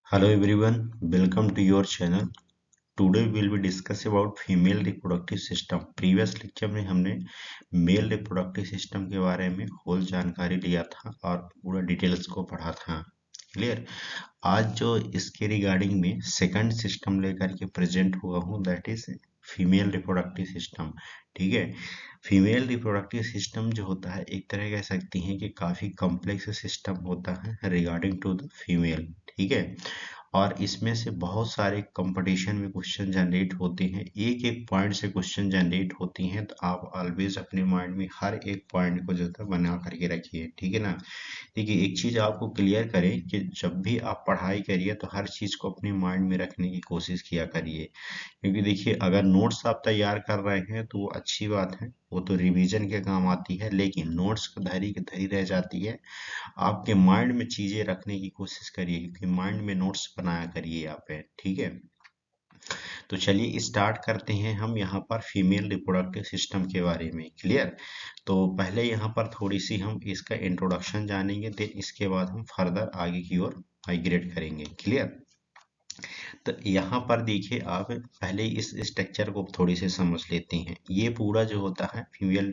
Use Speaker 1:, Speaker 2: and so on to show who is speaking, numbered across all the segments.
Speaker 1: Hello everyone, welcome to your channel. Today we will be discuss about female reproductive system. Previous lecture में हमने male reproductive system के बारे में whole जानकारी लिया था और पूरा डिटेल्स को पढ़ा था. क्लियर. आज जो इसके रिगार्डिंग में सेकंड सिस्टम लेकर के प्रेजेंट हुआ हूँ, that is female reproductive system. ठीक है. फीमेल रिप्रोडक्टिव सिस्टम जो होता है, एक तरह कह सकती हैं कि काफी कॉम्प्लेक्स सिस्टम होता है रिगार्डिंग टू द फीमेल. ठीक है. और इसमें से बहुत सारे कंपटीशन में क्वेश्चन जनरेट होते हैं, एक एक पॉइंट से क्वेश्चन जनरेट होती हैं, तो आप ऑलवेज अपने माइंड में हर एक पॉइंट को जो है बना करके रखिए. ठीक है ना. देखिए, एक चीज आपको क्लियर करें कि जब भी आप पढ़ाई करिए तो हर चीज को अपने माइंड में रखने की कोशिश किया करिए, क्योंकि देखिए अगर नोट्स आप तैयार कर रहे हैं तो वो अच्छी बात है, वो तो रिवीजन के काम आती है, लेकिन नोट्स धरी की धरी रह जाती है. आपके माइंड में चीजें रखने की कोशिश करिए, क्योंकि माइंड में नोट्स बनाया करिए आप पे. ठीक है. तो चलिए स्टार्ट करते हैं हम यहाँ पर फीमेल रिप्रोडक्टिव सिस्टम के बारे में. क्लियर. तो पहले यहाँ पर थोड़ी सी हम इसका इंट्रोडक्शन जानेंगे, देन इसके बाद हम फर्दर आगे की ओर माइग्रेट करेंगे. क्लियर. तो यहाँ पर देखिए, आप पहले इस स्ट्रक्चर को थोड़ी सी समझ लेते हैं. ये पूरा जो होता है फीमेल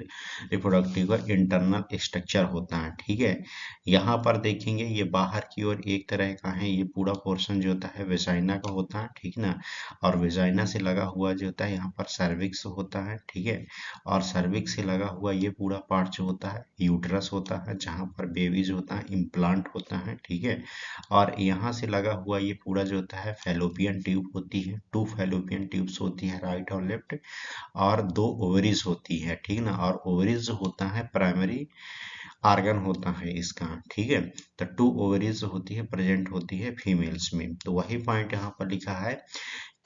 Speaker 1: रिप्रोडक्टिव का इंटरनल स्ट्रक्चर होता है. ठीक है. यहाँ पर देखेंगे ये बाहर की ओर एक तरह का है, ये पूरा पोर्शन जो होता है वेजाइना का होता है. ठीक ना. और वेजाइना से लगा हुआ जो होता है यहाँ पर सर्विक्स होता है. ठीक है. और सर्विक्स से लगा हुआ ये पूरा पार्ट जो होता है यूट्रस होता है, जहाँ पर बेबी जो होता है इम्प्लांट होता है. ठीक है. और यहाँ से लगा हुआ ये पूरा जो होता है फैलोपियन ट्यूब होती है, टू फैलोपियन ट्यूब्स होती है, राइट और लेफ्ट, और दो ओवरीज होती है. ठीक ना. और ओवरीज जो होता है प्राइमरी आर्गन होता है इसका. ठीक है. तो टू ओवरीज होती है, प्रेजेंट होती है फीमेल्स में. तो वही पॉइंट यहाँ पर लिखा है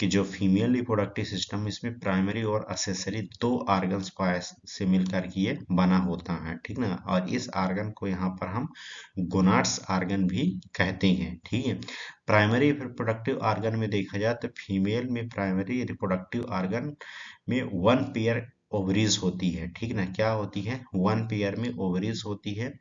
Speaker 1: कि जो फीमेल रिप्रोडक्टिव सिस्टम, इसमें प्राइमरी और असेसरी दो ऑर्गन्स से मिलकर के ये बना होता है. ठीक ना. और इस ऑर्गन को यहाँ पर हम गोनाड्स ऑर्गन भी कहते हैं. ठीक है. प्राइमरी रिप्रोडक्टिव ऑर्गन में देखा जाए तो फीमेल में प्राइमरी रिप्रोडक्टिव ऑर्गन में वन पेयर ओवरीज होती है. ठीक ना. क्या होती है? वन पेयर में ओवरीज होती है,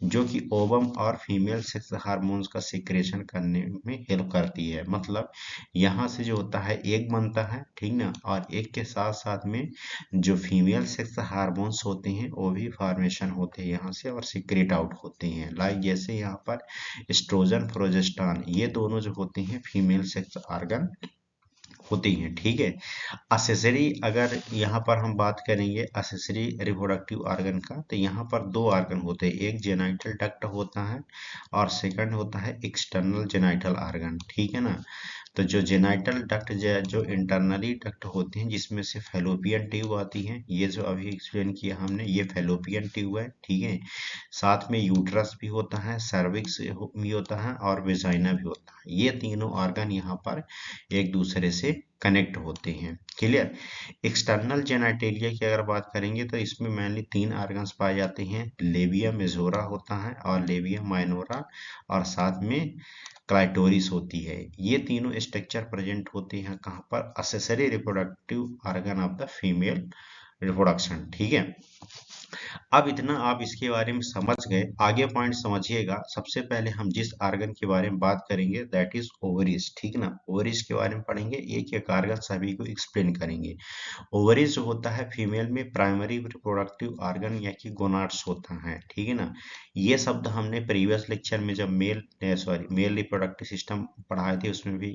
Speaker 1: जो कि ओवम और फीमेल सेक्स हार्मोन्स का सिक्रेशन करने में हेल्प करती है. मतलब यहाँ से जो होता है एग बनता है. ठीक ना. और एग के साथ साथ में जो फीमेल सेक्स हार्मोन्स होते हैं वो भी फॉर्मेशन होते हैं यहाँ से और सिक्रेट आउट होते हैं. लाइक जैसे यहाँ पर एस्ट्रोजन प्रोजेस्टेरॉन, ये दोनों जो होते हैं फीमेल सेक्स ऑर्गन होती हैं. ठीक है. असेसरी, अगर यहाँ पर हम बात करेंगे असेसरी रिप्रोडक्टिव ऑर्गन का, तो यहाँ पर दो ऑर्गन होते हैं, एक जेनाइटल डक्ट होता है और सेकंड होता है एक्सटर्नल जेनाइटल ऑर्गन. ठीक है ना. तो जो जेनाइटल डक्ट जो इंटरनली डक्ट होते हैं, जिसमें से फैलोपियन ट्यूब आती है, ये जो अभी एक्सप्लेन किया हमने, ये फैलोपियन ट्यूब है. ठीक है. साथ में यूट्रस भी होता है, सर्विक्स भी होता है और वेजाइना भी होता है. ये तीनों ऑर्गन यहाँ पर एक दूसरे से कनेक्ट होते हैं. क्लियर. एक्सटर्नल जेनाइटेलिया की अगर बात करेंगे तो इसमें मेनली तीन ऑर्गन्स पाए जाते हैं, लेबिया मेजोरा होता है और लेबिया माइनोरा, और साथ में क्लाइटोरिस होती है. ये तीनों स्ट्रक्चर प्रेजेंट होते हैं कहाँ पर? Accessory reproductive organ of the female reproduction. ठीक है. अब इतना आप इसके बारे में समझ गए, आगे पॉइंट समझिएगा. सबसे पहले हम जिस ऑर्गन के बारे में बात करेंगे दैट इज ओवरीज. ठीक ना. ओवरीज के बारे में पढ़ेंगे, एक एक ऑर्गन सभी को एक्सप्लेन करेंगे. ओवरीज जो होता है फीमेल में प्राइमरी रिप्रोडक्टिव ऑर्गन या कि गोनाड्स होता है. ठीक है ना. ये शब्द हमने प्रीवियस लेक्चर में जब मेल रिप्रोडक्टिव सिस्टम पढ़ाए थे उसमें भी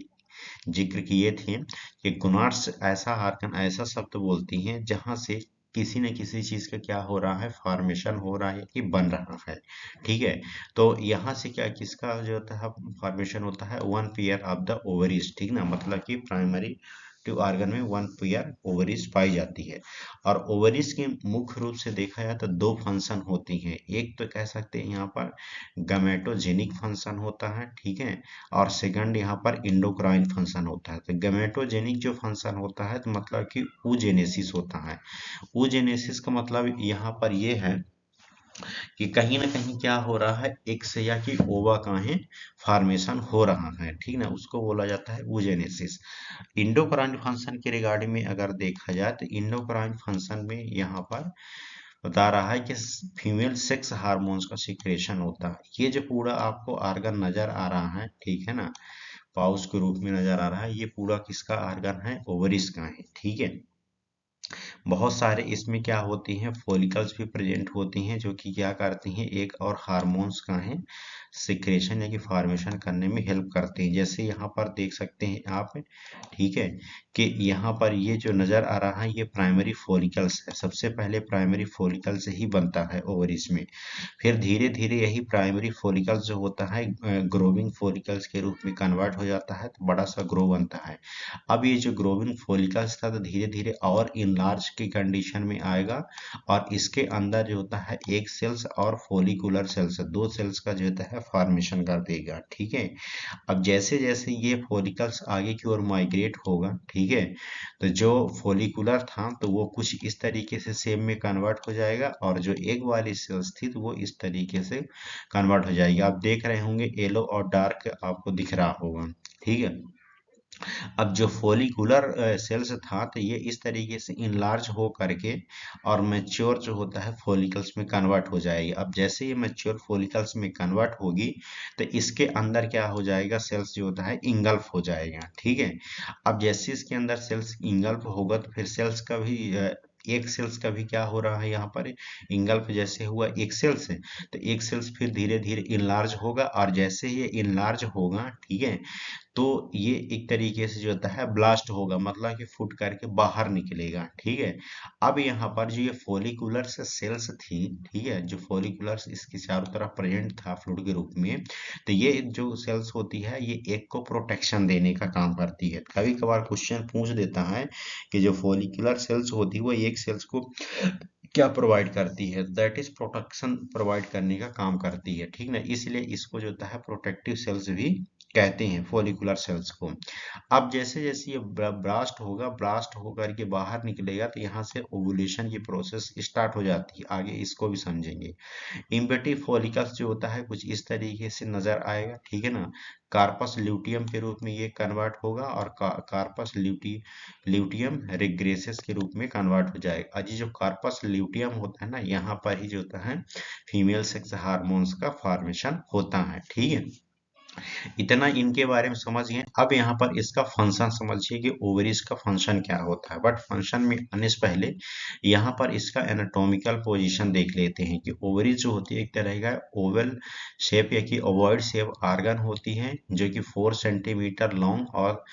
Speaker 1: जिक्र किए थे कि गोनाड्स ऐसा ऑर्गन, ऐसा शब्द बोलती हैं जहां से किसी न किसी चीज का क्या हो रहा है, फॉर्मेशन हो रहा है कि बन रहा है. ठीक है. तो यहाँ से क्या किसका जो होता है फॉर्मेशन होता है? One pair of the ovaries. ठीक ना. मतलब कि प्राइमरी ट्यूब ऑर्गन में वन पेयर ओवरीज पाई जाती है. और ओवरीज के मुख्य रूप से देखा जाए तो दो फंक्शन होती हैं. एक तो कह सकते हैं यहाँ पर गैमेटोजेनिक फंक्शन होता है. ठीक है. और सेकंड यहाँ पर इंडोक्राइन फंक्शन होता है. तो गैमेटोजेनिक जो फंक्शन होता है तो मतलब कि oogenesis होता है. oogenesis का मतलब यहाँ पर ये है कि कहीं ना कहीं क्या हो रहा है, एक से या कि ओवा का है फॉर्मेशन हो रहा है. ठीक ना. उसको बोला जाता है oogenesis. इंडोक्राइन फंक्शन के रिगार्डिंग में अगर देखा जाए तो इंडोक्राइन फंक्शन में यहाँ पर बता रहा है कि फीमेल सेक्स हार्मोन्स का सिक्रेशन होता है. ये जो पूरा आपको ऑर्गन नजर आ रहा है, ठीक है ना, पाउच के रूप में नजर आ रहा है, ये पूरा किसका ऑर्गन है, ओवरीज का है। ठीक है, बहुत सारे इसमें क्या होती हैं, फॉलिकल्स भी प्रेजेंट होती हैं जो कि क्या करती हैं, एक और हार्मोन्स का है सिक्रेशन या कि फॉर्मेशन करने में हेल्प करते हैं। जैसे यहाँ पर देख सकते हैं आप, ठीक है, कि यहाँ पर ये जो नजर आ रहा है ये प्राइमरी फॉलिकल्स है। सबसे पहले प्राइमरी फॉलिकल से ही बनता है ओवरीज में, फिर धीरे धीरे यही प्राइमरी फॉलिकल्स जो होता है ग्रोविंग फॉलिकल्स के रूप में कन्वर्ट हो जाता है, तो बड़ा सा ग्रो बनता है। अब ये जो ग्रोविंग फॉलिकल्स था तो धीरे धीरे और इनलार्ज की कंडीशन में आएगा, और इसके अंदर जो होता है एक सेल्स और फॉलिकुलर सेल्स, दो सेल्स का जो होता है फॉर्मेशन कर देगा। ठीक है, अब जैसे जैसे ये फॉलिकल्स आगे की ओर माइग्रेट होगा, ठीक है, तो जो फॉलिकुलर था तो वो कुछ इस तरीके से सेम में कन्वर्ट हो जाएगा, और जो एग वाली सेल्स थी तो वो इस तरीके से कन्वर्ट हो जाएगी। आप देख रहे होंगे येलो और डार्क आपको दिख रहा होगा। ठीक है, अब जो फॉलिकुलर सेल्स था तो ये इस तरीके से इनलार्ज हो करके और मैच्योर जो होता है फॉलिकल्स में कन्वर्ट हो जाएगी। अब जैसे ये मैच्योर फॉलिकल्स में कन्वर्ट होगी तो इसके अंदर क्या हो जाएगा, सेल्स जो होता है इंगल्फ हो जाएगा। ठीक है, अब जैसे इसके अंदर सेल्स इंगल्फ होगा तो फिर सेल्स का भी एक सेल्स का भी क्या हो रहा है, यहाँ पर इंगल्फ जैसे हुआ एक सेल्स है तो एक सेल्स फिर धीरे धीरे इनलार्ज होगा, और जैसे ये इनलार्ज होगा, ठीक है, तो ये एक तरीके से जो होता है ब्लास्ट होगा, मतलब कि फूट करके बाहर निकलेगा। ठीक है, अब यहाँ पर जो ये फॉलिकुलर से सेल्स थी, ठीक है, जो फॉलिकुलर इसके चारों तरफ प्रेजेंट था फ्लूइड के रूप में, तो ये जो सेल्स होती है ये एक को प्रोटेक्शन देने का काम करती है। कभी कभार क्वेश्चन पूछ देता है कि जो फॉलिकुलर सेल्स होती है वो एक सेल्स को क्या प्रोवाइड करती है, दैट इज प्रोटेक्शन प्रोवाइड करने का काम करती है। ठीक ना, इसलिए इसको जो होता है प्रोटेक्टिव सेल्स भी कहते हैं फॉलिकुलर सेल्स को। अब जैसे जैसे ये ब्लास्ट होगा, ब्लास्ट होकर के बाहर निकलेगा तो यहाँ से ओवुलेशन की प्रोसेस स्टार्ट हो जाती है। आगे इसको भी समझेंगे। इम्पेटिव फॉलिकल्स जो होता है कुछ इस तरीके से नजर आएगा। ठीक है ना, कार्पस ल्यूटियम के रूप में ये कन्वर्ट होगा, और कार्पस ल्यूटियम रिग्रेसेस के रूप में कन्वर्ट हो जाएगा। अजी जो कार्पस ल्यूटियम होता है ना, यहाँ पर ही जो होता है फीमेल सेक्स हार्मोन्स का फॉर्मेशन होता है। ठीक है, इतना इनके बारे में समझ गए। अब यहाँ पर इसका फंक्शन समझिए कि ओवरीज का फंक्शन क्या होता है। बट फंक्शन में आने से पहले यहाँ पर इसका एनाटॉमिकल पोजीशन देख लेते हैं कि ओवरीज जो होती है एक तरह का ओवल शेप या कि ओवॉइड शेप आर्गन होती है, जो कि 4 सेंटीमीटर लॉन्ग और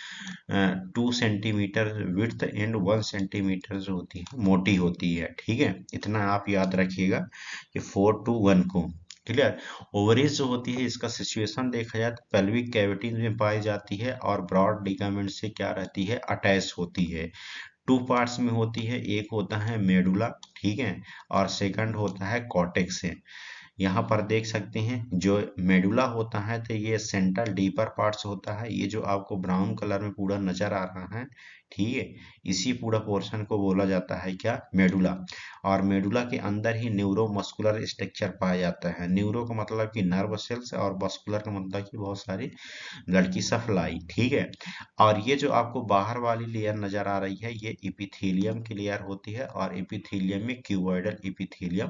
Speaker 1: 2 सेंटीमीटर विड्थ एंड 1 सेंटीमीटर जो होती है मोटी होती है। ठीक है, इतना आप याद रखिएगा कि 4 to 1 को। क्लियर, ओवरीज जो होती है इसका सिचुएशन देखा जाए तो पेल्विक कैविटी में पाई जाती है, और ब्रॉड लिगामेंट से क्या रहती है, अटैच होती है। टू पार्ट्स में होती है, एक होता है मेडुला, ठीक है, और सेकंड होता है कॉर्टेक्स है। यहाँ पर देख सकते हैं जो मेडुला होता है तो ये सेंट्रल डीपर पार्ट्स होता है, ये जो आपको ब्राउन कलर में पूरा नजर आ रहा है, ठीक है, इसी पूरा पोर्शन को बोला जाता है क्या, मेडुला। और मेडुला के अंदर ही न्यूरोमस्कुलर स्ट्रक्चर पाया जाता है। न्यूरो का मतलब कि नर्व सेल्स, और मस्कुलर का मतलब कि बहुत सारी ब्लड की सप्लाई। ठीक है, और ये जो आपको बाहर वाली लेयर नजर आ रही है ये इपिथेलियम की लेयर होती है, और इपिथेलियम में क्यूबॉइडल इपिथेलियम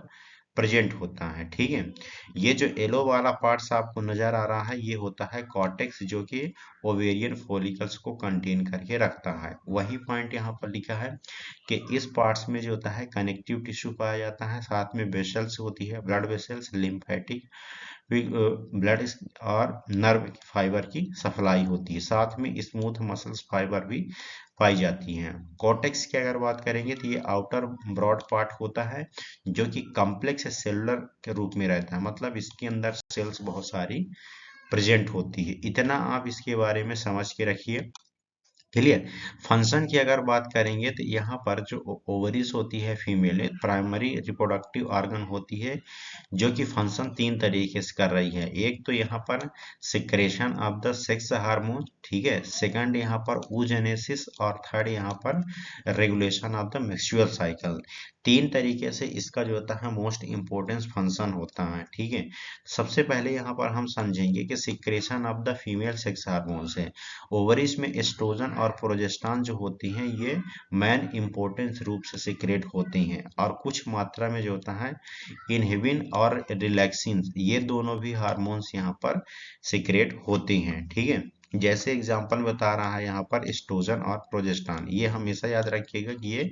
Speaker 1: प्रेजेंट होता है। ठीक है, ये जो येलो वाला पार्ट्स आपको नजर आ रहा है ये होता है कॉर्टेक्स, जो कि ओवेरियन फॉलिकल्स को कंटेन करके रखता है। वही पॉइंट यहाँ पर लिखा है कि इस पार्ट्स में जो होता है कनेक्टिव टिश्यू पाया जाता है, साथ में वेसल्स होती है, ब्लड वेसल्स, लिम्फेटिक ब्लड और नर्व फाइबर की सप्लाई होती है, साथ में स्मूथ मसल्स फाइबर भी पाई जाती हैं। कॉर्टेक्स की अगर बात करेंगे तो ये आउटर ब्रॉड पार्ट होता है, जो कि कॉम्प्लेक्स सेलुलर के रूप में रहता है, मतलब इसके अंदर सेल्स बहुत सारी प्रेजेंट होती है। इतना आप इसके बारे में समझ के रखिए। क्लियर, फंक्शन की अगर बात करेंगे तो यहाँ पर जो ओवरीज होती है फीमेल, प्राइमरी रिप्रोडक्टिव ऑर्गन होती है, जो कि फंक्शन तीन तरीके से कर रही है। एक तो यहाँ पर secretion of the sex hormone, ठीक है, सेकंड यहाँ पर oogenesis, और थर्ड यहाँ पर regulation of the menstrual cycle. तीन तरीके से इसका जो होता है मोस्ट इम्पोर्टेंस फंक्शन होता है। ठीक है, सबसे पहले यहाँ पर हम समझेंगे कि secretion of the female sex hormones है। ओवरीज में एस्ट्रोजन और प्रोजेस्टेरॉन जो होती हैं ये मेन इम्पोर्टेंस रूप से सिक्रेट होती हैं, और कुछ मात्रा में जो होता है इनहिबिन और रिलैक्सिन, ये दोनों भी हार्मोन्स यहाँ पर सिक्रेट होते हैं। ठीक है, जैसे एग्जांपल बता रहा है यहाँ पर एस्ट्रोजन और प्रोजेस्टेरॉन, ये हमेशा याद रखिएगा कि ये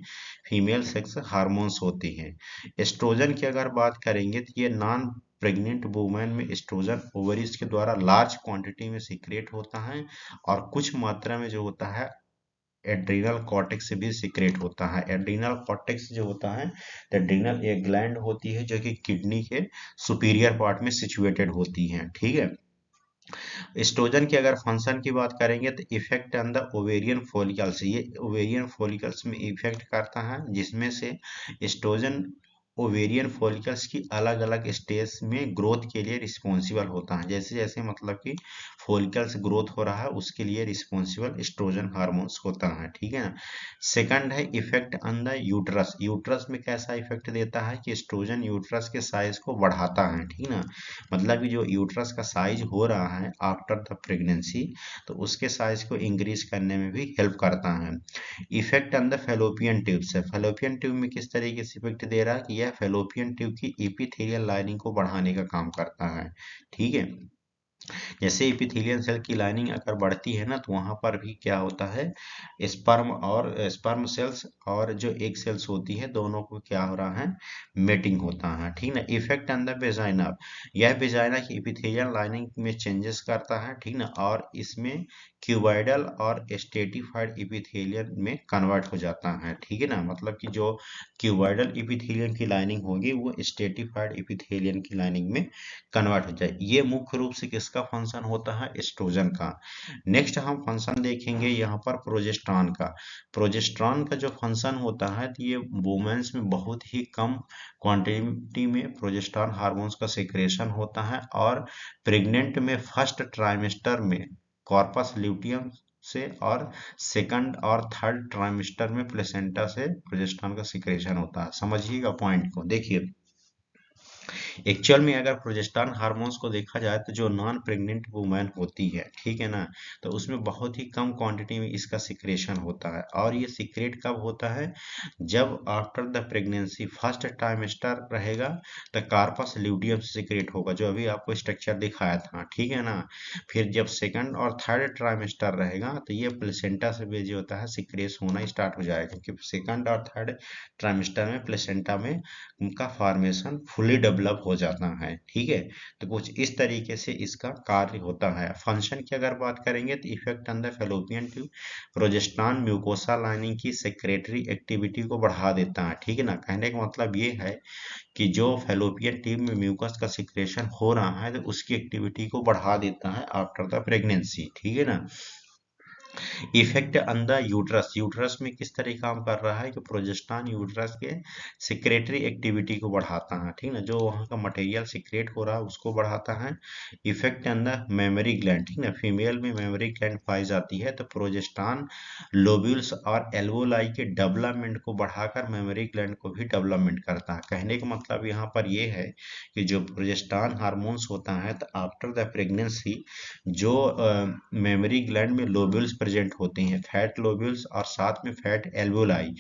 Speaker 1: फीमेल सेक्स हार्मोन्स होती हैं। एस्ट्रोजन की अगर बात करेंगे तो ये नॉन प्रेग्नेंट वुमेन में एस्ट्रोजन ओवरीज के द्वारा लार्ज क्वांटिटी में सीक्रेट होता है, और कुछ मात्रा में जो होता है एड्रीनल कॉर्टेक्स से भी सीक्रेट होता है। एड्रीनल कॉर्टेक्स जो होता है, एड्रीनल एक ग्लैंड होती है जो कि किडनी के सुपीरियर पार्ट में सिचुएटेड होती है, ठीक है। एस्ट्रोजन की अगर फंक्शन की बात करेंगे तो effect on the ovarian follicles, ये ओवेरियन फॉलिकल्स में इफेक्ट करता है, जिसमें से एस्ट्रोजन ओवेरियन फॉलिकल्स की अलग अलग स्टेज में ग्रोथ के लिए रिस्पॉन्सिबल होता है। जैसे जैसे मतलब कि फॉलिकल्स ग्रोथ हो रहा है उसके लिए रिस्पॉन्सिबल एस्ट्रोजन हार्मोन्स होता है, ठीक है ना। सेकंड है effect on the uterus. Uterus में कैसा इफेक्ट देता है कि एस्ट्रोजन यूट्रस के साइज को बढ़ाता है, ठीक ना। मतलब कि जो यूट्रस का साइज हो रहा है आफ्टर द प्रेगनेंसी, तो उसके साइज को इंक्रीज करने में भी हेल्प करता है। Effect on the fallopian tube से, फेलोपियन ट्यूब में किस तरीके से इफेक्ट दे रहा है कि यह फेलोपियन ट्यूब की एपिथेलियल लाइनिंग को बढ़ाने का काम करता है, ठीक है। जैसे एपिथेलियल सेल की लाइनिंग अगर बढ़ती है ना, तो वहां पर भी क्या होता है, स्पर्म सेल्स और जो एग सेल्स होती है दोनों को क्या हो रहा है, मेटिंग होता है, ठीक ना। इफेक्ट ऑन द वेजाइना, यह वेजाइना की एपिथेलियल लाइनिंग में चेंजेस करता है, ठीक ना, और इसमें क्यूबॉइडल और स्टेटिफाइड एपिथेलियल में कन्वर्ट हो जाता है, ठीक है ना। मतलब कि जो क्यूबॉइडल एपिथेलियम की लाइनिंग होगी वो स्टेटिफाइड एपिथेलियम की लाइनिंग में कन्वर्ट हो जाए। ये मुख्य रूप से किसका फंक्शन होता है, एस्ट्रोजन का। नेक्स्ट हम फंक्शन देखेंगे यहाँ पर प्रोजेस्टेरॉन का। प्रोजेस्टेरॉन का जो फंक्शन होता है, तो ये वुमेन्स में बहुत ही कम क्वांटिटी में प्रोजेस्टेरॉन हार्मोन्स का सिक्रेशन होता है, और प्रेग्नेंट में फर्स्ट ट्राइमेस्टर में कॉर्पस ल्यूटियम से, और सेकंड और थर्ड ट्राइमेस्टर में प्लेसेंटा से प्रोजेस्टेरॉन का सिक्रेशन होता है। समझिएगा पॉइंट को, देखिए एक्चुअल में अगर प्रोजेस्टेरॉन हार्मोन्स को देखा जाए तो जो नॉन प्रेग्नेंट वुमेन होती है, ठीक है ना, तो उसमें बहुत ही कम क्वांटिटी में इसका सिक्रेशन होता है। और ये सीक्रेट कब होता है, जब after the pregnancy first trimester रहेगा तो कार्पस ल्यूटियम सीक्रेट होगा, जो अभी आपको स्ट्रक्चर दिखाया था, ठीक है ना। फिर जब सेकंड और थर्ड ट्राइमेस्टर रहेगा तो ये प्लेसेंटा से भी जो होता है सिक्रेस होना स्टार्ट हो जाएगा, क्योंकि सेकंड और थर्ड ट्राइमेस्टर में प्लेसेंटा में उनका फॉर्मेशन फुली डेवलप हो जाता है, ठीक है। तो कुछ इस तरीके से इसका कार्य होता है। फंक्शन की अगर बात करेंगे तो effect on the fallopian tube, progesterone mucosa lining की सेक्रेटरी एक्टिविटी को बढ़ा देता है, ठीक है ना। कहने का मतलब ये है कि जो फेलोपियन ट्यूब में म्यूकस का सिक्रेशन हो रहा है तो उसकी एक्टिविटी को बढ़ा देता है आफ्टर द प्रेगनेंसी, ठीक है ना। Effect on the uterus, uterus में किस तरह काम कर रहा है कि प्रोजेस्टेरॉन यूट्रस के सिक्रेटरी एक्टिविटी को बढ़ाता है, ठीक ना, जो वहाँ का मटेरियल सिक्रेट हो रहा है उसको बढ़ाता है। Effect on the memory gland, ठीक ना, फीमेल में मेमोरी ग्लैंड पाई जाती है, तो प्रोजेस्टेरॉन लोब्यूल्स और एल्वोलाई के डेवलपमेंट को बढ़ाकर मेमोरी ग्लैंड को भी डेवलपमेंट करता है। कहने का मतलब यहाँ पर ये है कि जो प्रोजेस्टेरॉन हार्मोन्स होता है तो आफ्टर द प्रेगनेंसी जो मेमोरी ग्लैंड में लोब्यूल्स प्रेजेंट होते हैं, फैट लोब्यूल्स और साथ में फैट एल्वोलाई,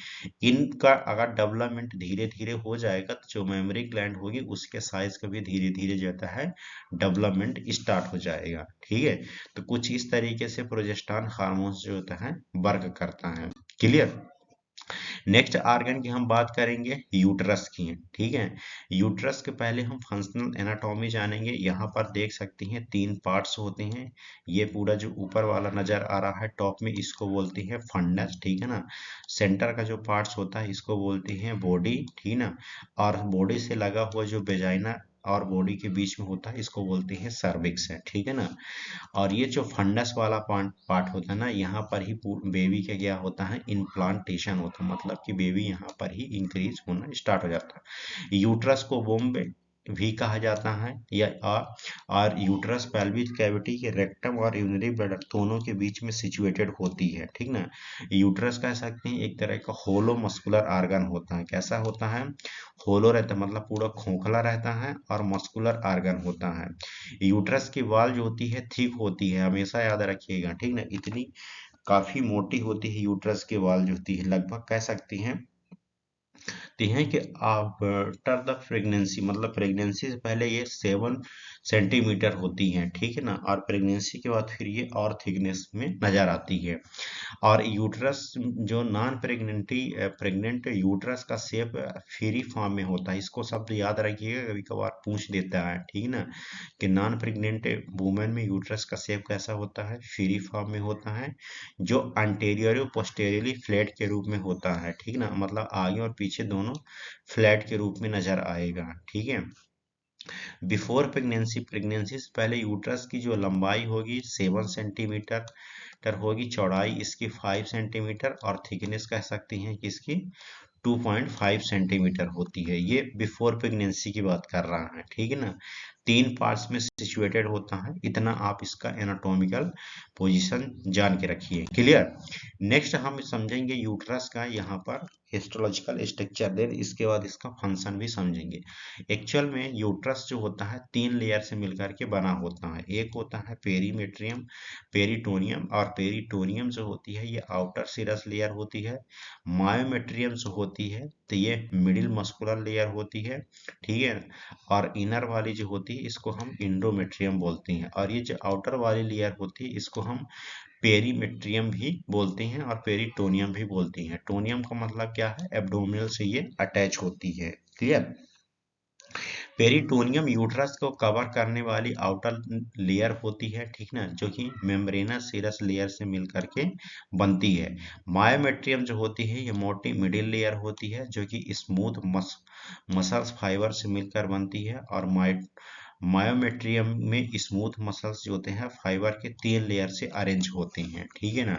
Speaker 1: इनका अगर डेवलपमेंट धीरे धीरे हो जाएगा तो जो मेमोरी ग्लैंड होगी उसके साइज का भी धीरे धीरे जो होता है डेवलपमेंट स्टार्ट हो जाएगा, ठीक है। तो कुछ इस तरीके से प्रोजेस्टेरॉन हार्मोन्स जो होता है वर्क करता है, क्लियर। नेक्स्ट आर्गन की हम बात करेंगे यूट्रस की, ठीक है। यूट्रस के पहले हम फंक्शनल एनाटॉमी जानेंगे। यहाँ पर देख सकते हैं तीन पार्ट्स होते हैं। ये पूरा जो ऊपर वाला नजर आ रहा है टॉप में, इसको बोलते हैं फंडस, ठीक है ना। सेंटर का जो पार्ट्स होता है इसको बोलते हैं बॉडी, ठीक ना। और बॉडी से लगा हुआ जो वेजाइना और बॉडी के बीच में होता है इसको बोलते हैं सर्विक्स है, ठीक है ना। और ये जो फंडस वाला पार्ट होता है ना, यहाँ पर ही बेबी का क्या होता है, इम्प्लांटेशन होता है, मतलब कि बेबी यहाँ पर ही इंक्रीज होना स्टार्ट हो जाता है। यूट्रस को वोम्ब भी कहा जाता है, या और यूट्रस पेल्विक कैविटी के रेक्टम और यूरिनरी ब्लैडर दोनों के बीच में सिचुएटेड होती है, ठीक ना। यूट्रस कह सकते हैं एक तरह का होलो मस्कुलर आर्गन होता है। कैसा होता है, होलो रहता है, मतलब पूरा खोखला रहता है और मस्कुलर आर्गन होता है। यूट्रस की वॉल जो होती है थिक होती है, हमेशा याद रखिएगा, ठीक ना। इतनी काफी मोटी होती है यूट्रस की वॉल जो होती है, लगभग कह सकती हैं हैं कि आफ्टर द प्रेगनेंसी, मतलब प्रेगनेंसी से पहले ये 7 सेंटीमीटर होती हैं, ठीक है ना। और प्रेगनेंसी के बाद फिर ये और थिकनेस में नजर आती है। और यूट्रस जो नॉन प्रेग्नेंट यूट्रस का शेप फ्री फॉर्म में होता है। इसको शब्द याद रखिएगा, कभी कभार पूछ देता है, ठीक ना, कि नॉन प्रेग्नेंट वुमेन में यूट्रस का शेप कैसा होता है, फ्री फॉर्म में होता है, जो अंटेरियर पोस्टेरियरली फ्लैट के रूप में होता है, ठीक ना, मतलब आगे और पीछे दोनों फ्लैट के रूप में नजर आएगा, ठीक है। बिफोर प्रेगनेंसी से पहले यूट्रस की जो लंबाई होगी 7 सेंटीमीटर होगी, चौड़ाई इसकी 5 सेंटीमीटर और थिकनेस कह सकते हैं कि इसकी 2.5 सेंटीमीटर होती है। ये बिफोर प्रेगनेंसी की बात कर रहा है, ठीक है ना। 3 पार्ट्स में सिचुएटेड होता है, इतना आप इसका एनाटॉमिकल पोजीशन जान के रखिए। क्लियर। नेक्स्ट हम समझेंगे यूट्रस का यहाँ पर हिस्टोलॉजिकल स्ट्रक्चर, देन इसके बाद इसका फंक्शन भी समझेंगे। एक्चुअल में यूट्रस जो होता है 3 लेयर से मिलकर के बना होता है। एक होता है पेरीमेट्रियम, पेरिटोनियम, और पेरिटोनियम जो होती है ये आउटर सीरस लेयर होती है। मायोमेट्रियम जो होती है तो ये मिडिल मस्कुलर लेयर होती है, ठीक है। और इनर वाली जो होती है इसको हम इंडोमेट्रियम बोलते हैं। और ये जो आउटर वाली लेयर होती है इसको हम पेरीमेट्रियम भी बोलते हैं और पेरिटोनियम भी बोलते हैं। टोनियम का मतलब क्या है, एब्डोमिनल से ये अटैच होती है। क्लियर। पेरिटोनियम यूट्रस को कवर करने वाली आउटर लेयर होती है, ठीक ना, जो कि मेम्ब्रेनस सीरस लेयर से मिलकर के बनती है। मायोमेट्रियम जो होती है ये मोटी मिडिल लेयर होती है, जो कि स्मूथ मसल्स फाइबर से मिलकर बनती है। और मायोमेट्रियम में स्मूथ मसल्स जो होते हैं फाइबर के 3 लेयर से अरेंज होते हैं, ठीक है ना।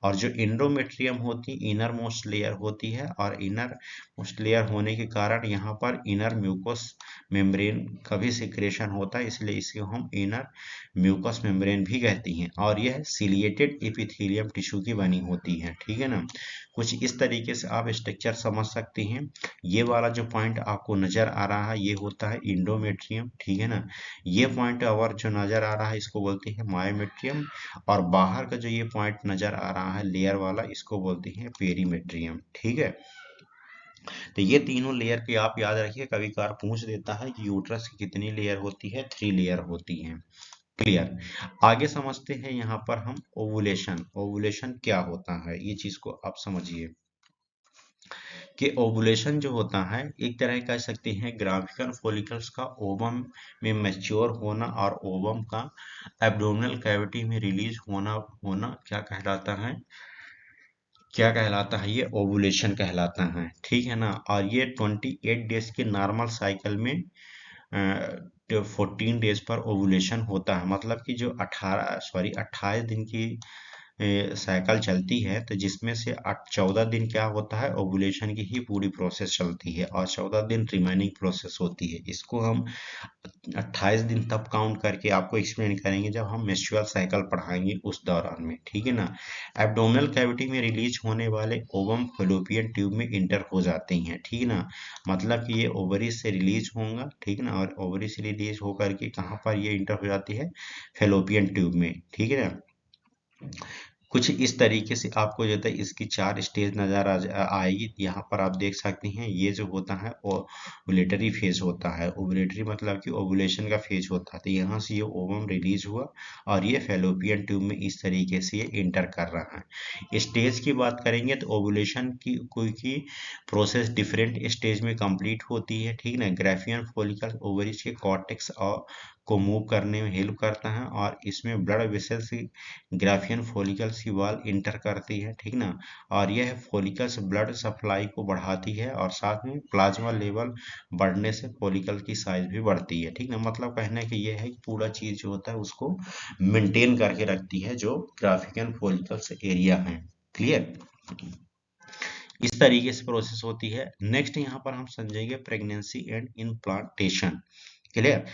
Speaker 1: और जो इंडोमेट्रियम होती है इनर मोस्ट लेयर होती है, और इनर मोस्ट लेयर होने के कारण यहाँ पर इनर म्यूकोस मेम्ब्रेन का भी सिक्रेशन होता है, इसलिए इसे हम इनर म्यूकोस मेम्ब्रेन भी कहती हैं। और यह सिलिएटेड एपिथेलियम टिश्यू की बनी होती है, ठीक है ना। कुछ इस तरीके से आप स्ट्रक्चर समझ सकते हैं। ये वाला जो पॉइंट आपको नजर आ रहा है ये होता है इंडोमेट्रियम, ठीक है ना। ये पॉइंट और जो नजर आ रहा है इसको बोलते हैं मायोमेट्रियम। और बाहर का जो ये पॉइंट नजर आ रहा है लेयर वाला इसको बोलते हैं पेरीमेट्रियम, ठीक है। तो ये तीनों लेयर की आप याद रखिए, कभी कभार पूछ देता है कि यूट्रस की कितनी लेयर होती है, 3 लेयर होती हैं। क्लियर। आगे समझते हैं यहाँ पर हम ओवुलेशन। ओवुलेशन क्या होता है ये चीज को आप समझिए कि ओवुलेशन जो होता है एक तरह कह सकते हैं ग्राफिकल फॉलिकल्स का ओवम में मैच्योर होना, और ओवम का एब्डोमिनल कैविटी में रिलीज होना होना क्या कहलाता है, ये ओवुलेशन कहलाता है, ठीक है ना। और ये 28 डेज के नॉर्मल साइकिल में 14 डेज पर ओवुलेशन होता है। मतलब कि जो 28 दिन की साइकिल चलती है, तो जिसमें से 14 दिन क्या होता है, ओवुलेशन की ही पूरी प्रोसेस चलती है, और 14 दिन रिमेनिंग प्रोसेस होती है। इसको हम 28 दिन तब काउंट करके आपको एक्सप्लेन करेंगे जब हम मेंस्ट्रुअल साइकिल पढ़ाएंगे उस दौरान में, ठीक है ना। एब्डोमिनल कैविटी में रिलीज होने वाले ओवम फैलोपियन ट्यूब में इंटर हो जाते हैं, ठीक है ना। मतलब कि ये ओवरी से रिलीज होगा, ठीक है ना, और ओवरी से रिलीज होकर के कहाँ पर ये इंटर हो जाती है, फैलोपियन ट्यूब में, ठीक है ना। कुछ इस तरीके से आपको जो है इसकी 4 स्टेज नजर आएगी। यहाँ पर आप देख सकते हैं ये जो होता है ओवुलेटरी फेज होता है। ओवुलेटरी मतलब कि ओवुलेशन का फेज होता है। तो यहाँ से ये ओवम रिलीज हुआ और ये फैलोपियन ट्यूब में इस तरीके से ये इंटर कर रहा है। स्टेज की बात करेंगे तो ओवुलेशन की कोई की प्रोसेस डिफरेंट स्टेज में कंप्लीट होती है, ठीक ना। ग्राफियन फॉलिकल ओवरीज के कॉर्टेक्स और को मूव करने में हेल्प करता है, और इसमें ब्लड वेसल्स ग्राफियन फॉलिकल्स की वॉल इंटर करती है, ठीक ना। और यह फॉलिकल्स ब्लड सप्लाई को बढ़ाती है, और साथ में प्लाज्मा लेवल बढ़ने से फॉलिकल की साइज भी बढ़ती है, ठीक ना। मतलब कहने की यह है कि पूरा चीज जो होता है उसको मेंटेन करके रखती है जो ग्राफिकन फॉलिकल्स एरिया है। क्लियर। इस तरीके से प्रोसेस होती है। नेक्स्ट यहाँ पर हम समझेंगे pregnancy and implantation. Clear.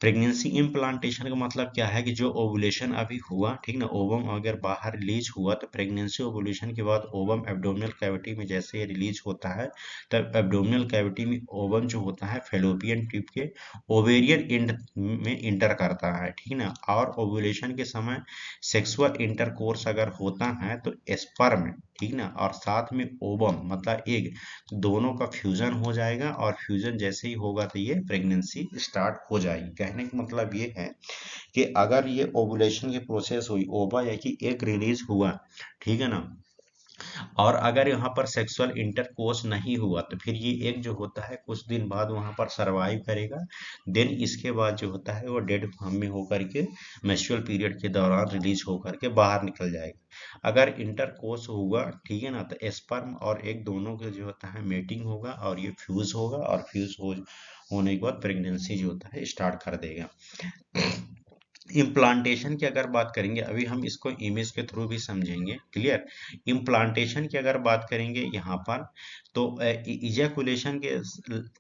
Speaker 1: Pregnancy implantation का मतलब क्या है कि जो ओवुलेशन अभी हुआ, ठीक ना, ओवम अगर बाहर रिलीज हुआ तो प्रेगनेंसी ओवुलेशन के बाद ओवम एब्डोमिनल कैविटी में जैसे ये रिलीज होता है, तब एब्डोमिनल कैविटी में ओवम जो होता है फैलोपियन ट्यूब के ओवेरियन एंड में इंटर करता है, ठीक ना। और ओवुलेशन के समय सेक्सुअल इंटरकोर्स अगर होता है तो स्पर्म, ठीक ना, और साथ में ओवम मतलब एग, दोनों का फ्यूजन हो जाएगा, और फ्यूजन जैसे ही होगा तो ये प्रेगनेंसी स्टार्ट हो जाएगी। कहने का मतलब ये है कि अगर ये ओवुलेशन की प्रोसेस हुई, ओवा या कि एग रिलीज हुआ, ठीक है ना, और अगर यहाँ पर सेक्सुअल इंटरकोर्स नहीं हुआ तो फिर ये एग जो होता है कुछ दिन बाद वहाँ पर सरवाइव करेगा। देन इसके बाद जो होता है वो डेड फॉर्म में होकर के मेंस्ट्रुअल पीरियड के दौरान रिलीज होकर के बाहर निकल जाएगा। अगर इंटरकोर्स हुआ, ठीक है ना, तो स्पर्म और एग दोनों के जो होता है मेटिंग होगा और ये फ्यूज होगा, और फ्यूज होने के बाद प्रेगनेंसी जो होता है स्टार्ट कर देगा। इम्प्लांटेशन की अगर बात करेंगे, अभी हम इसको इमेज के थ्रू भी समझेंगे, क्लियर। इम्प्लांटेशन की अगर बात करेंगे यहाँ पर, तो इजैकुलेशन के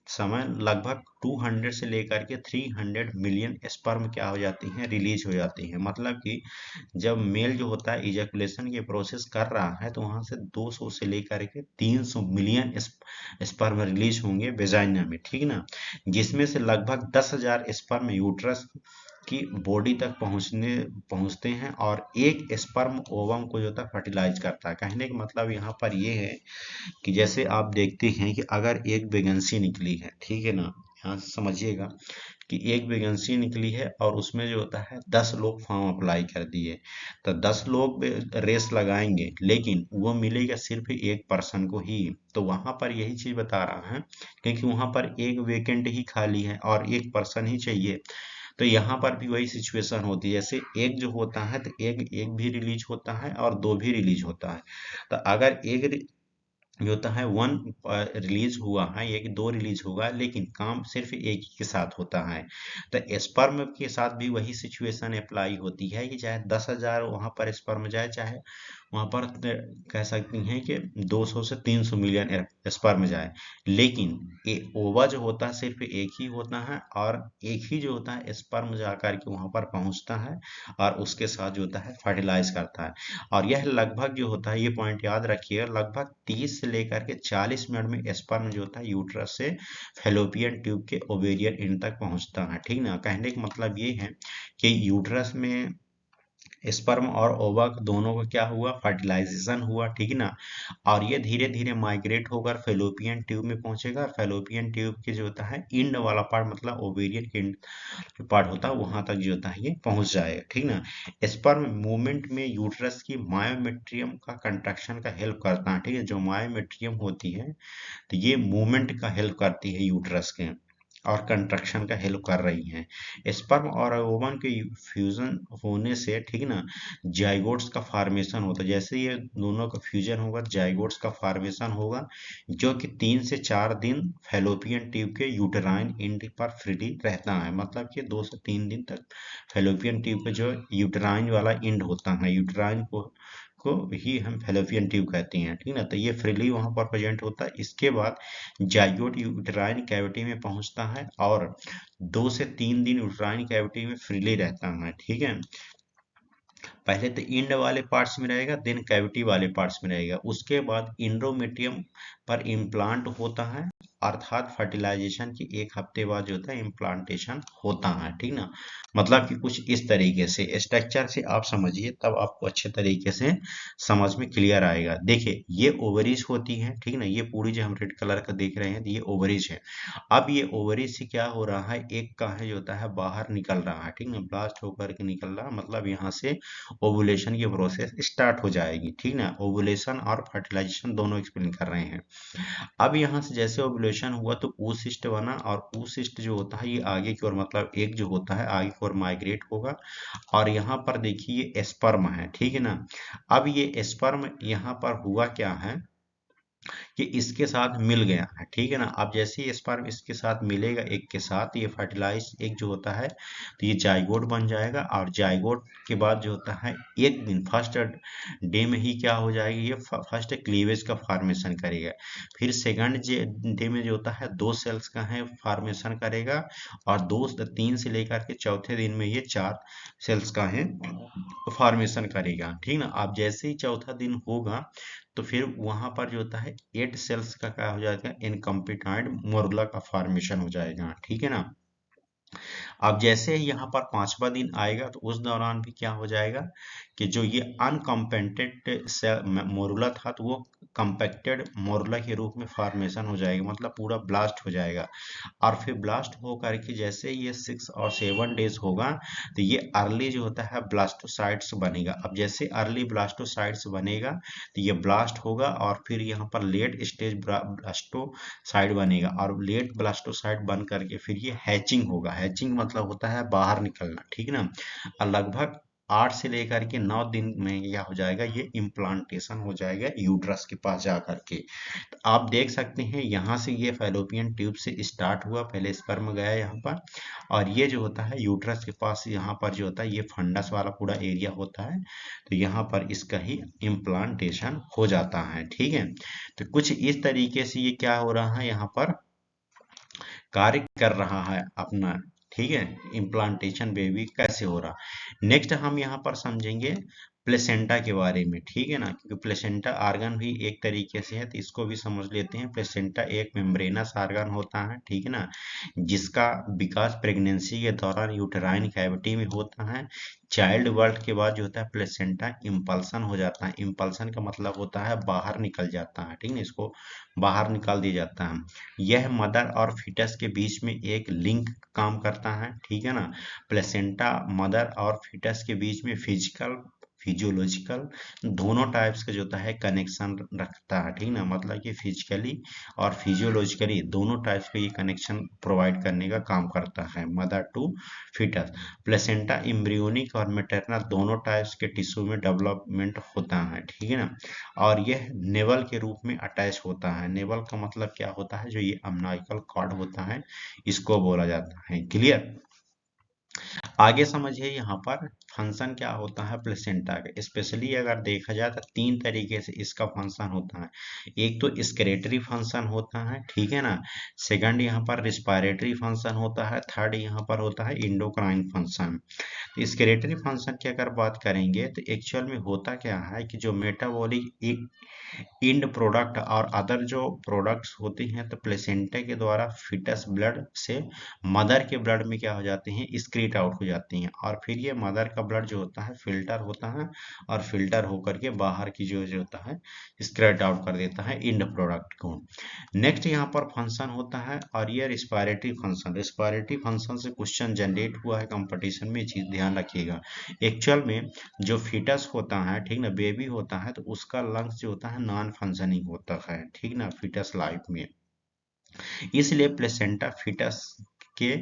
Speaker 1: समय लगभग 200 से लेकर के 300 मिलियन स्पर्म क्या हो जाती हैं, रिलीज हो जाती हैं। मतलब कि जब मेल जो होता है इजैकुलेशन के प्रोसेस कर रहा है तो वहां से 200 से लेकर के 300 मिलियन स्पर्म रिलीज होंगे वेजाइना में, ठीक ना, जिसमें से लगभग 10,000 स्पर्म यूट्रस की बॉडी तक पहुंचते हैं, और एक स्पर्म ओवम को जो होता है फर्टिलाइज करता है। कहने का मतलब यहाँ पर ये है कि जैसे आप देखते हैं कि अगर एक वैकेंसी निकली है, ठीक है ना, यहाँ से समझिएगा कि एक वैकेंसी निकली है और उसमें जो होता है 10 लोग फॉर्म अप्लाई कर दिए, तो 10 लोग रेस लगाएंगे, लेकिन वो मिलेगा सिर्फ एक पर्सन को ही। तो वहां पर यही चीज बता रहा है, क्योंकि वहां पर एक वेकेंट ही खाली है और एक पर्सन ही चाहिए। तो यहाँ पर भी वही सिचुएशन होती है, जैसे एक जो होता है तो एक एक भी रिलीज होता है और दो भी रिलीज होता है। तो अगर एक जो होता है वन रिलीज हुआ है, एक दो रिलीज होगा, लेकिन काम सिर्फ एक ही के साथ होता है। तो स्पर्म के साथ भी वही सिचुएशन अप्लाई होती है कि चाहे 10,000 वहां पर स्पर्म जाए, चाहे वहां पर कह सकती हैं कि 200 से 300 मिलियन स्पर्म जाए, लेकिन ओवा जो होता है सिर्फ एक ही होता है, और एक ही जो होता है स्पर्म जाकर के वहां पर पहुंचता है और उसके साथ जो होता है फर्टिलाइज करता है। और यह लगभग जो होता है, ये पॉइंट याद रखिएगा, लगभग 30 से लेकर के 40 मिनट में स्पर्म जो होता है यूट्रस से फैलोपियन ट्यूब के ओवेरियन एंड तक पहुंचता है, ठीक ना। कहने का मतलब ये है कि यूट्रस में स्पर्म और ओवा दोनों का क्या हुआ, फर्टिलाइजेशन हुआ, ठीक ना। और ये धीरे धीरे माइग्रेट होकर फेलोपियन ट्यूब में पहुंचेगा। फेलोपियन ट्यूब के जो होता है इंड वाला पार्ट, मतलब ओवेरियन के इंड जो पार्ट होता है वहां तक जो होता है ये पहुंच जाएगा, ठीक ना। स्पर्म मूवमेंट में यूट्रस की मायोमेट्रियम का कंट्रक्शन का हेल्प करता है, ठीक है। जो मायोमेट्रियम होती है तो ये मूवमेंट का हेल्प करती है यूट्रस के, और कंट्रक्शन का हेल्प कर रही हैं। स्पर्म और ओवम के फ्यूजन होने से, ठीक ना, जाइगोट्स का फॉर्मेशन होता है। जैसे ये दोनों का फ्यूजन होगा, जाइगोट्स का फॉर्मेशन होगा, जो कि 3 से 4 दिन फैलोपियन ट्यूब के यूटेराइन एंड पर फ्रीली रहता है। मतलब कि 2 से 3 दिन तक फैलोपियन ट्यूब पे जो यूटेराइन वाला एंड होता है, यूटेराइन को ही हम फैलोपियन ट्यूब कहते हैं, ठीक ना। तो ये फ्रीली वहां पर प्रेजेंट होता है। इसके बाद जाइगोट यूटेराइन कैविटी में पहुंचता है और 2 से 3 दिन यूटेराइन कैविटी में फ्रीली रहता है, ठीक है। पहले तो इंड वाले पार्ट्स में रहेगा, देन कैविटी वाले पार्ट्स में रहेगा। उसके बाद इंडोमेट्रियम पर इम्प्लांट होता है, अर्थात फर्टिलाइजेशन के 1 हफ्ते बाद जो होता है इम्प्लांटेशन होता है, ठीक ना। मतलब कि कुछ इस तरीके से स्ट्रक्चर से आप समझिए, तब आपको अच्छे तरीके से समझ में क्लियर आएगा। देखिए ये ओवरीज होती है, ठीक ना, ये पूरी जो हम रेड कलर का देख रहे हैं ये ओवरीज है। अब ये ओवरीज से क्या हो रहा है, एक का है जो होता है बाहर निकल रहा है, ठीक ना, ब्लास्ट होकर के निकल रहा है, मतलब यहाँ से ओवुलेशन की प्रोसेस स्टार्ट हो जाएगी, ठीक ना। ओवुलेशन और फर्टिलाइजेशन दोनों एक्सप्लेन कर रहे हैं। अब यहाँ से जैसे ओवुलेशन हुआ तो oocyst बना, और oocyst जो होता है ये आगे की ओर, मतलब एक जो होता है आगे की ओर माइग्रेट होगा, और यहाँ पर देखिए स्पर्म है, ठीक है ना। अब ये स्पर्म यहाँ पर हुआ क्या है कि इसके साथ मिल गया है, ठीक है ना। अब जैसे ही स्पर्म इसके साथ मिलेगा एक के साथ, ये फर्टिलाइज एक जो होता है तो ये जाइगोट बन जाएगा, और जाइगोट के बाद जो होता है एक दिन फर्स्ट डे में ही क्या हो जाएगी, ये फर्स्ट क्लीवेज का फॉर्मेशन करेगा। फिर सेकंड डे में जो होता है 2 सेल्स का है फॉर्मेशन करेगा, और 2 3 से लेकर के चौथे दिन में ये 4 सेल्स का है फॉर्मेशन करेगा, ठीक ना। अब जैसे ही चौथा दिन होगा तो फिर वहां पर जो होता है 8 सेल्स का क्या हो जाएगा, इनकम्प्लीटेड मोरुला का फॉर्मेशन हो जाएगा, ठीक है ना। अब जैसे ही यहाँ पर 5वां दिन आएगा तो उस दौरान भी क्या हो जाएगा कि जो ये अनकम्पेटेड मोरुला था तो वो कंपैक्टेड मोरला के रूप में फॉर्मेशन हो जाएगा, मतलब पूरा ब्लास्ट हो जाएगा। और फिर ब्लास्ट हो करके जैसे ये 6 और 7 डेज होगा तो ये अर्ली जो होता है ब्लास्टोसाइट्स बनेगा। अब जैसे अर्ली ब्लास्टोसाइट्स बनेगा तो ये ब्लास्ट होगा और फिर यहाँ पर लेट स्टेज ब्लास्टोसाइट बनेगा और लेट ब्लास्टोसाइट बन करके फिर ये हैचिंग होगा। हैचिंग मतलब होता है बाहर निकलना, ठीक ना। और लगभग 8 से लेकर के 9 दिन में क्या हो जाएगा, ये इम्प्लांटेशन हो जाएगा यूट्रस के पास जा करके। तो आप देख सकते हैं यहाँ से ये फैलोपियन ट्यूब से स्टार्ट हुआ, पहले स्पर्म गया यहाँ पर और ये जो होता है यूट्रस के पास यहाँ पर जो होता है ये फंडस वाला पूरा एरिया होता है। तो यहाँ पर इसका ही इम्प्लांटेशन हो जाता है, ठीक है। तो कुछ इस तरीके से ये क्या हो रहा है, यहाँ पर कार्य कर रहा है अपना, ठीक है। इम्प्लांटेशन बेबी कैसे हो रहा। नेक्स्ट हम यहाँ पर समझेंगे प्लेसेंटा के बारे में, ठीक है ना, क्योंकि प्लेसेंटा आर्गन भी एक तरीके से है तो इसको भी समझ लेते हैं। प्लेसेंटा एक मेम्ब्रेनस आर्गन होता है, ठीक है ना, जिसका विकास प्रेगनेंसी के दौरान यूटेराइन कैविटी में होता है। चाइल्ड बर्थ के बाद जो होता है प्लेसेंटा इम्पल्सन हो जाता है। इम्पल्सन का मतलब होता है बाहर निकल जाता है, ठीक है, इसको बाहर निकाल दिया जाता है। यह मदर और फीटस के बीच में एक लिंक काम करता है, ठीक है ना। प्लेसेंटा मदर और फीटस के बीच में फिजिकल फिजियोलॉजिकल दोनों टाइप्स का जो होता है कनेक्शन रखता है, ठीक ना, मतलब कि फिजिकली और फिजियोलॉजिकली दोनों टाइप्स का ये कनेक्शन प्रोवाइड करने का काम करता है mother to foetus. Placenta embryonic और मैटरनल दोनों टाइप्स के टिश्यू में डेवलपमेंट होता है, ठीक है ना। और यह नेवल के रूप में अटैच होता है। नेवल का मतलब क्या होता है, जो ये अम्नाइकल कॉर्ड होता है इसको बोला जाता है। क्लियर। आगे समझिए यहाँ पर फंक्शन क्या होता है प्लेसेंटा का। स्पेशली अगर देखा जाए तो 3 तरीके से इसका फंक्शन होता है। एक तो स्क्रेटरी फंक्शन होता है, ठीक है ना। सेकंड यहाँ पर रिस्पायरेटरी फंक्शन होता है। थर्ड यहाँ पर होता है इंडोक्राइन फंक्शन। तो स्क्रेटरी फंक्शन की अगर बात करेंगे तो एक्चुअल में होता क्या है कि जो मेटाबॉलिक इंड प्रोडक्ट और अदर जो प्रोडक्ट्स होते हैं तो प्लेसेंटा के द्वारा फिटस ब्लड से मदर के ब्लड में क्या हो जाते हैं, स्क्रीट आउट हो जाती हैं। और फिर ये मदर का ब्लड जो होता है फिल्टर होता है और फिल्टर होकर के बाहर की जो होता है स्क्रीट आउट कर देता है इंड प्रोडक्ट को। नेक्स्ट यहाँ पर फंक्शन होता है और ये रिस्पायरेटरी फंक्शन। रिस्पायरेटरी फंक्शन से क्वेश्चन जनरेट हुआ है कंपटीशन में, चीज ध्यान रखिएगा। एक्चुअल में जो फीटस होता है, ठीक ना, बेबी होता है तो उसका लंग्स जो होता है नॉन फंक्शनिंग होता है, ठीक ना, फीटस लाइफ में। इसलिए प्लेसेंटा फीटस के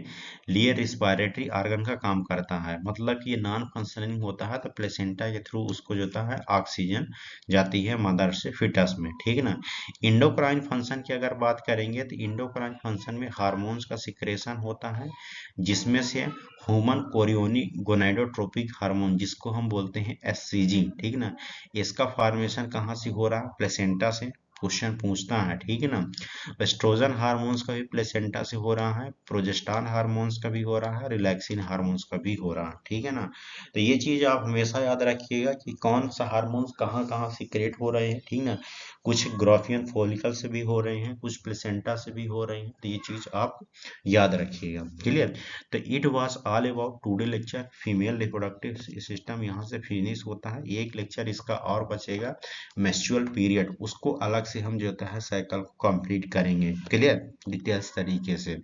Speaker 1: लिए रिस्पायरेटरी ऑर्गन का काम करता है, मतलब कि ये नॉन फंक्शनिंग होता है तो प्लेसेंटा के थ्रू उसको जो होता है ऑक्सीजन जाती है मदर से फीटस में, ठीक है ना। इंडोक्राइन फंक्शन की अगर बात करेंगे तो इंडोक्राइन फंक्शन में हार्मोन्स का सिक्रेशन होता है, जिसमें से ह्यूमन कोरियोनिक गोनाडोट्रोपिक हार्मोन जिसको हम बोलते हैं एससीजी, ठीक ना। इसका फॉर्मेशन कहाँ से हो रहा है, प्लेसेंटा से क्वेश्चन पूछता है, ठीक है ना। एस्ट्रोजन हार्मोन्स का भी प्लेसेंटा से हो रहा है, प्रोजेस्टेरॉन हार्मोन्स का भी हो रहा है, रिलैक्सिन हार्मोन्स का भी हो रहा है, ठीक है ना। तो ये चीज आप हमेशा याद रखिएगा कि कौन सा हार्मोन्स कहाँ कहाँ सीक्रेट हो रहे हैं, ठीक ना। कुछ ग्राफियन फॉलिकल से भी हो रहे हैं, कुछ प्लेसेंटा से भी हो रहे हैं, तो ये चीज आप याद रखिएगा। क्लियर। तो it was all about today lecture female reproductive system यहाँ से फिनिश होता है। एक लेक्चर इसका और बचेगा मेंस्ट्रुअल पीरियड, उसको अलग से हम जो होता है साइकिल को कंप्लीट करेंगे। क्लियर, डिटेल्स तरीके से।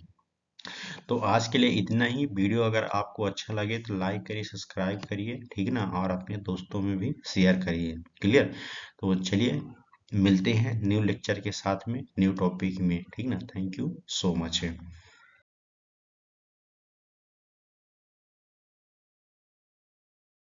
Speaker 1: तो आज के लिए इतना ही। वीडियो अगर आपको अच्छा लगे तो लाइक करिए, सब्सक्राइब करिए, ठीक ना, और अपने दोस्तों में भी शेयर करिए। क्लियर। तो चलिए मिलते हैं न्यू लेक्चर के साथ में, न्यू टॉपिक में, ठीक ना। Thank you so much.